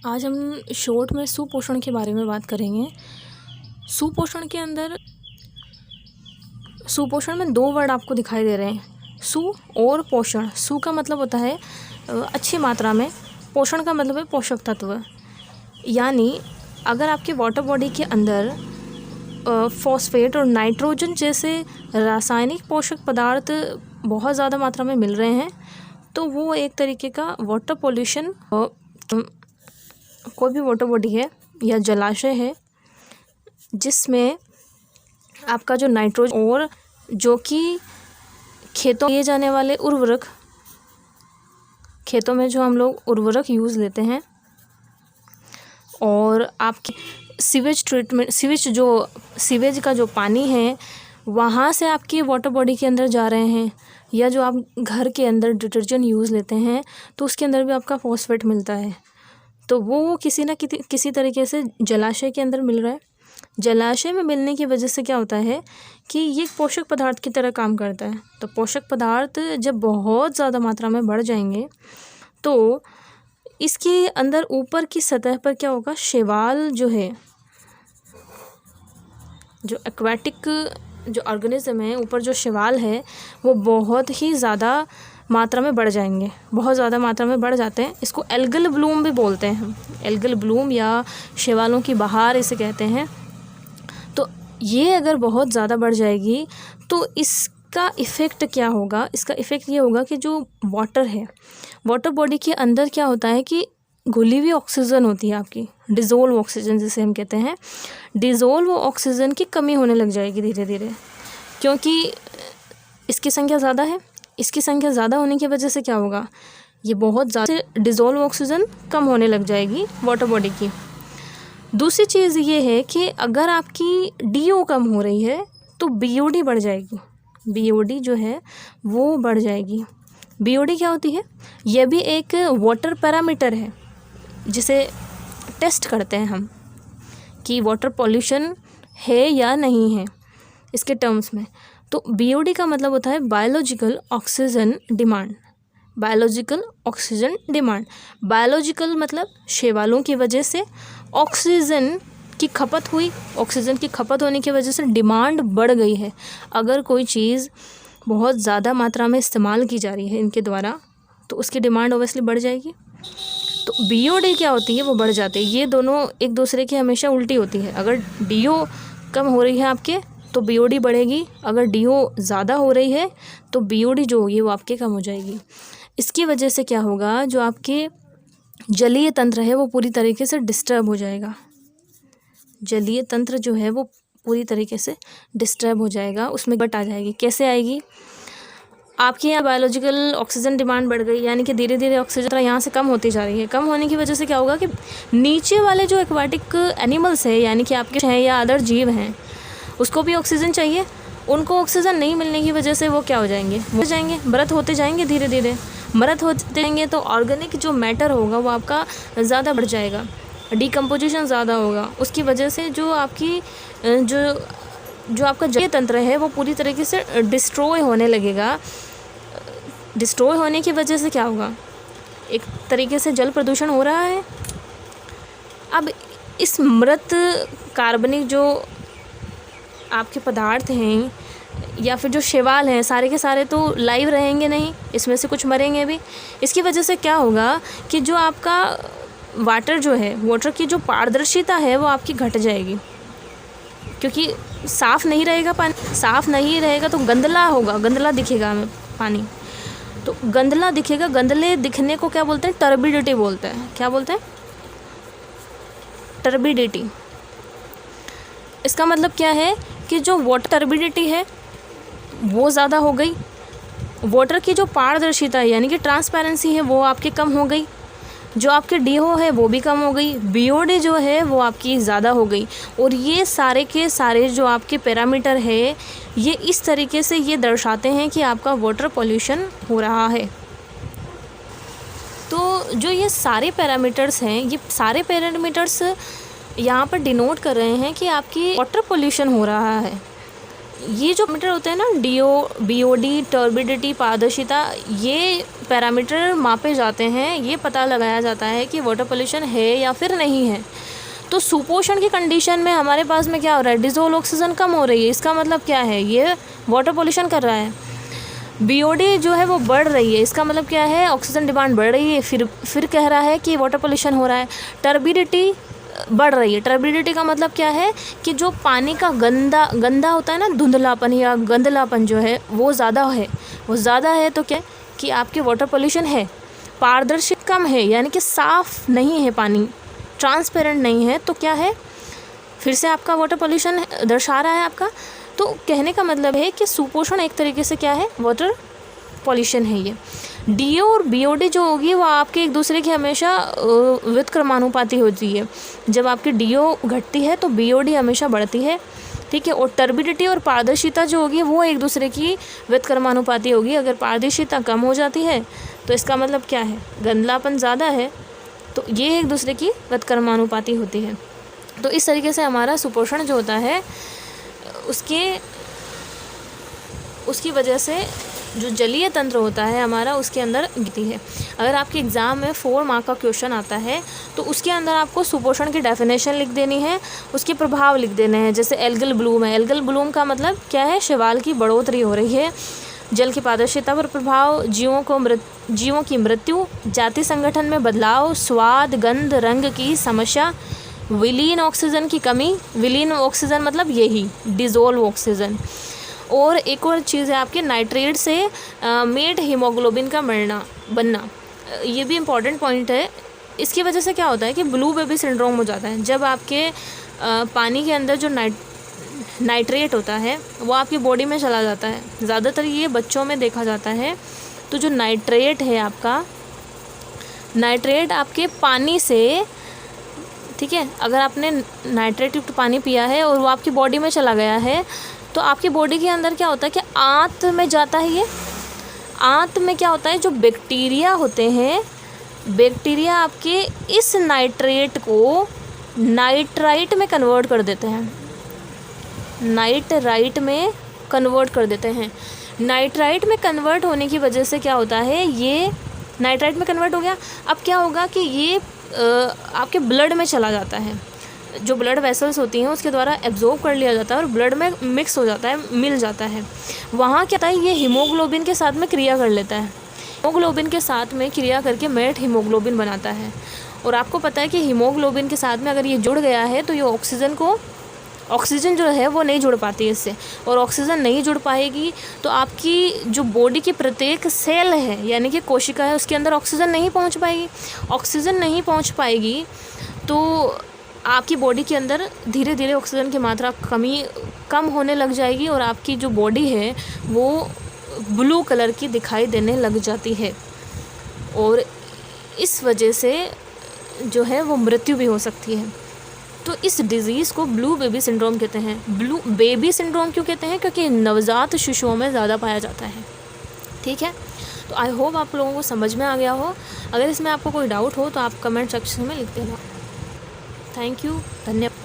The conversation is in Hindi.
आज हम शॉर्ट में सुपोषण के बारे में बात करेंगे। सुपोषण के अंदर सुपोषण में दो वर्ड आपको दिखाई दे रहे हैं, सु और पोषण। सु का मतलब होता है अच्छी मात्रा में, पोषण का मतलब है पोषक तत्व। यानी अगर आपके वाटर बॉडी के अंदर फॉस्फेट और नाइट्रोजन जैसे रासायनिक पोषक पदार्थ बहुत ज़्यादा मात्रा में मिल रहे हैं तो वो एक तरीके का वाटर पॉल्यूशन, कोई भी वाटर बॉडी है या जलाशय है जिसमें आपका जो नाइट्रोजन और जो कि खेतों में दिए जाने वाले उर्वरक, खेतों में जो हम लोग उर्वरक यूज़ लेते हैं, और आपकी सीवेज ट्रीटमेंट, सीवेज का जो पानी है वहाँ से आपकी वाटर बॉडी के अंदर जा रहे हैं, या जो आप घर के अंदर डिटर्जेंट यूज़ लेते हैं तो उसके अंदर भी आपका फॉस्फेट मिलता है, तो वो किसी न किसी तरीके से जलाशय के अंदर मिल रहा है। जलाशय में मिलने की वजह से क्या होता है कि ये पोषक पदार्थ की तरह काम करता है। तो पोषक पदार्थ जब बहुत ज़्यादा मात्रा में बढ़ जाएंगे तो इसके अंदर ऊपर की सतह पर क्या होगा, शैवाल जो है, जो एक्वाटिक जो ऑर्गेनिज्म है, ऊपर जो शैवाल है वो बहुत ही ज़्यादा मात्रा में बढ़ जाएंगे, बहुत ज़्यादा मात्रा में बढ़ जाते हैं। इसको एल्गल ब्लूम भी बोलते हैं हम, एल्गल ब्लूम या शैवालों की बहार इसे कहते हैं। तो ये अगर बहुत ज़्यादा बढ़ जाएगी तो इसका इफ़ेक्ट क्या होगा, इसका इफ़ेक्ट ये होगा कि जो वाटर है, वाटर बॉडी के अंदर क्या होता है कि घुली हुई ऑक्सीजन होती है आपकी, डिज़ोल्व ऑक्सीजन जिसे हम कहते हैं, डिज़ोल्व ऑक्सीजन की कमी होने लग जाएगी धीरे धीरे, क्योंकि इसकी संख्या ज़्यादा है। इसकी संख्या ज़्यादा होने की वजह से क्या होगा, ये बहुत ज़्यादा डिज़ोल्व ऑक्सीजन कम होने लग जाएगी वाटर बॉडी की। दूसरी चीज़ ये है कि अगर आपकी डीओ कम हो रही है तो बीओडी बढ़ जाएगी, बीओडी जो है वो बढ़ जाएगी। बीओडी क्या होती है, यह भी एक वाटर पैरामीटर है जिसे टेस्ट करते हैं हम कि वाटर पॉल्यूशन है या नहीं है इसके टर्म्स में। तो बीओडी का मतलब होता है biological oxygen demand. Biological oxygen demand, biological मतलब शैवालों की वजह से ऑक्सीजन की खपत हुई, ऑक्सीजन की खपत होने की वजह से डिमांड बढ़ गई है। अगर कोई चीज़ बहुत ज़्यादा मात्रा में इस्तेमाल की जा रही है इनके द्वारा तो उसकी डिमांड ओबियसली बढ़ जाएगी। तो बीओडी क्या होती है, वो बढ़ जाती है। ये दोनों एक दूसरे की हमेशा उल्टी होती है। अगर डीओ कम हो रही है आपके तो बीओडी बढ़ेगी, अगर डीओ ज़्यादा हो रही है तो बीओडी जो होगी वो आपके कम हो जाएगी। इसकी वजह से क्या होगा, जो आपके जलीय तंत्र है वो पूरी तरीके से डिस्टर्ब हो जाएगा। जलीय तंत्र जो है वो पूरी तरीके से डिस्टर्ब हो जाएगा, उसमें गट आ जाएगी। कैसे आएगी, आपके यहाँ बायोलॉजिकल ऑक्सीजन डिमांड बढ़ गई, यानी कि धीरे धीरे ऑक्सीजन यहाँ से कम होती जा रही है। कम होने की वजह से क्या होगा कि नीचे वाले जो एक्वाटिक एनिमल्स है, यानी कि आपके हैं या अदर जीव हैं, उसको भी ऑक्सीजन चाहिए। उनको ऑक्सीजन नहीं मिलने की वजह से वो क्या हो जाएंगे, मृत होते जाएंगे। धीरे धीरे मृत होते जाएंगे तो ऑर्गेनिक जो मैटर होगा वो आपका ज़्यादा बढ़ जाएगा, डिकम्पोजिशन ज़्यादा होगा। उसकी वजह से जो आपकी जो आपका जलीय तंत्र है वो पूरी तरीके से डिस्ट्रॉय होने लगेगा। डिस्ट्रॉय होने की वजह से क्या होगा, एक तरीके से जल प्रदूषण हो रहा है। अब इस मृत कार्बनिक जो आपके पदार्थ हैं या फिर जो शैवाल हैं, सारे के सारे तो लाइव रहेंगे नहीं, इसमें से कुछ मरेंगे भी। इसकी वजह से क्या होगा कि जो आपका वाटर जो है, वाटर की जो पारदर्शिता है वो आपकी घट जाएगी, क्योंकि साफ़ नहीं रहेगा पानी। साफ़ नहीं रहेगा तो गंदला होगा, गंदला दिखेगा हमें पानी, तो गंदला दिखेगा। गंदले दिखने को क्या बोलते हैं, टर्बिडिटी बोलते हैं। क्या बोलते हैं, टर्बिडिटी। इसका मतलब क्या है कि जो वाटर टर्बिडिटी है वो ज़्यादा हो गई, वाटर की जो पारदर्शिता है यानी कि ट्रांसपेरेंसी है वो आपकी कम हो गई, जो आपके डीओ है वो भी कम हो गई, बीओडी जो है वो आपकी ज़्यादा हो गई। और ये सारे के सारे जो आपके पैरामीटर है ये इस तरीके से ये दर्शाते हैं कि आपका वाटर पॉल्यूशन हो रहा है। तो जो ये सारे पैरामीटर्स हैं, ये सारे पैरामीटर्स यहाँ पर डिनोट कर रहे हैं कि आपकी वाटर पॉल्यूशन हो रहा है। ये जो मीटर होते हैं ना, डीओ, बीओडी, टर्बिडिटी, पारदर्शिता, ये पैरामीटर मापे जाते हैं, ये पता लगाया जाता है कि वाटर पोल्यूशन है या फिर नहीं है। तो सुपोषण की कंडीशन में हमारे पास में क्या हो रहा है, डिसॉल्व ऑक्सीजन कम हो रही है। इसका मतलब क्या है, ये वाटर पोल्यूशन कर रहा है। बीओडी जो है वो बढ़ रही है, इसका मतलब क्या है, ऑक्सीजन डिमांड बढ़ रही है, फिर कह रहा है कि वाटर पोल्यूशन हो रहा है। टर्बिडिटी बढ़ रही है। टर्बिडिटी का मतलब क्या है कि जो पानी का गंदा होता है ना, धुंधलापन या गंदलापन जो है वो ज़्यादा है तो क्या कि आपके वाटर पोल्यूशन है। पारदर्शिता कम है, यानी कि साफ़ नहीं है पानी, ट्रांसपेरेंट नहीं है, तो क्या है, फिर से आपका वाटर पोल्यूशन दर्शा रहा है आपका। तो कहने का मतलब है कि सुपोषण एक तरीके से क्या है, वाटर पॉल्यूशन है ये। डीओ और बीओडी जो होगी वो आपके एक दूसरे की हमेशा व्युत्क्रमानुपाती होती है। जब आपकी डीओ घटती है तो बीओडी हमेशा बढ़ती है, ठीक है। और टर्बिडिटी और पारदर्शिता जो होगी वो एक दूसरे की व्युत्क्रमानुपाती होगी। अगर पारदर्शिता कम हो जाती है तो इसका मतलब क्या है, गंदलापन ज़्यादा है, तो ये एक दूसरे की व्युत्क्रमानुपाती होती है। तो इस तरीके से हमारा सुपोषण जो होता है उसकी वजह से जो जलीय तंत्र होता है हमारा उसके अंदर गिरती है। अगर आपके एग्ज़ाम में 4 मार्क का क्वेश्चन आता है तो उसके अंदर आपको सुपोषण की डेफिनेशन लिख देनी है, उसके प्रभाव लिख देने हैं। जैसे एल्गल ब्लूम है, एल्गल ब्लूम का मतलब क्या है, शैवाल की बढ़ोतरी हो रही है। जल की पारदर्शिता पर प्रभाव, जीवों की मृत्यु, जाति संगठन में बदलाव, स्वाद गंध रंग की समस्या, विलीन ऑक्सीजन की कमी। विलीन ऑक्सीजन मतलब यही डिसॉल्व ऑक्सीजन। और एक और चीज़ है आपके नाइट्रेट से मेड हीमोग्लोबिन का बनना, ये भी इम्पॉर्टेंट पॉइंट है। इसकी वजह से क्या होता है कि ब्लू बेबी सिंड्रोम हो जाता है। जब आपके पानी के अंदर जो नाइट्रेट होता है वो आपकी बॉडी में चला जाता है, ज़्यादातर ये बच्चों में देखा जाता है। तो जो नाइट्रेट है आपका, नाइट्रेट आपके पानी से, ठीक है, अगर आपने नाइट्रेट युक्त पानी पिया है और वो आपकी बॉडी में चला गया है तो आपकी बॉडी के अंदर क्या होता है कि आंत में जाता है। ये आंत में क्या होता है, जो बैक्टीरिया होते हैं, बैक्टीरिया आपके इस नाइट्रेट को नाइट्राइट में कन्वर्ट कर देते हैं। नाइट्राइट में कन्वर्ट कर देते हैं। नाइट्राइट में कन्वर्ट होने की वजह से क्या होता है, ये नाइट्राइट में कन्वर्ट हो गया। अब क्या होगा कि ये आपके ब्लड में चला जाता है। जो ब्लड वेसल्स होती हैं उसके द्वारा एब्जॉर्ब कर लिया जाता है और ब्लड में मिक्स हो जाता है, मिल जाता है। वहाँ क्या होता है, ये हीमोग्लोबिन के साथ में क्रिया कर लेता है। हीमोग्लोबिन के साथ में क्रिया करके मेट हीमोग्लोबिन बनाता है। और आपको पता है कि हीमोग्लोबिन के साथ में अगर ये जुड़ गया है तो ये ऑक्सीजन जो है वो नहीं जुड़ पाती है इससे। और ऑक्सीजन नहीं जुड़ पाएगी तो आपकी जो बॉडी की प्रत्येक सेल है, यानी कि कोशिका है, उसके अंदर ऑक्सीजन नहीं पहुंच पाएगी। ऑक्सीजन नहीं पहुंच पाएगी तो आपकी बॉडी के अंदर धीरे धीरे ऑक्सीजन की मात्रा कम होने लग जाएगी और आपकी जो बॉडी है वो ब्लू कलर की दिखाई देने लग जाती है। और इस वजह से जो है वो मृत्यु भी हो सकती है। तो इस डिज़ीज़ को ब्लू बेबी सिंड्रोम कहते हैं। ब्लू बेबी सिंड्रोम क्यों कहते हैं, क्योंकि नवजात शिशुओं में ज़्यादा पाया जाता है, ठीक है। तो आई होप आप लोगों को समझ में आ गया हो। अगर इसमें आपको कोई डाउट हो तो आप कमेंट सेक्शन में लिख देना। थैंक यू, धन्यवाद।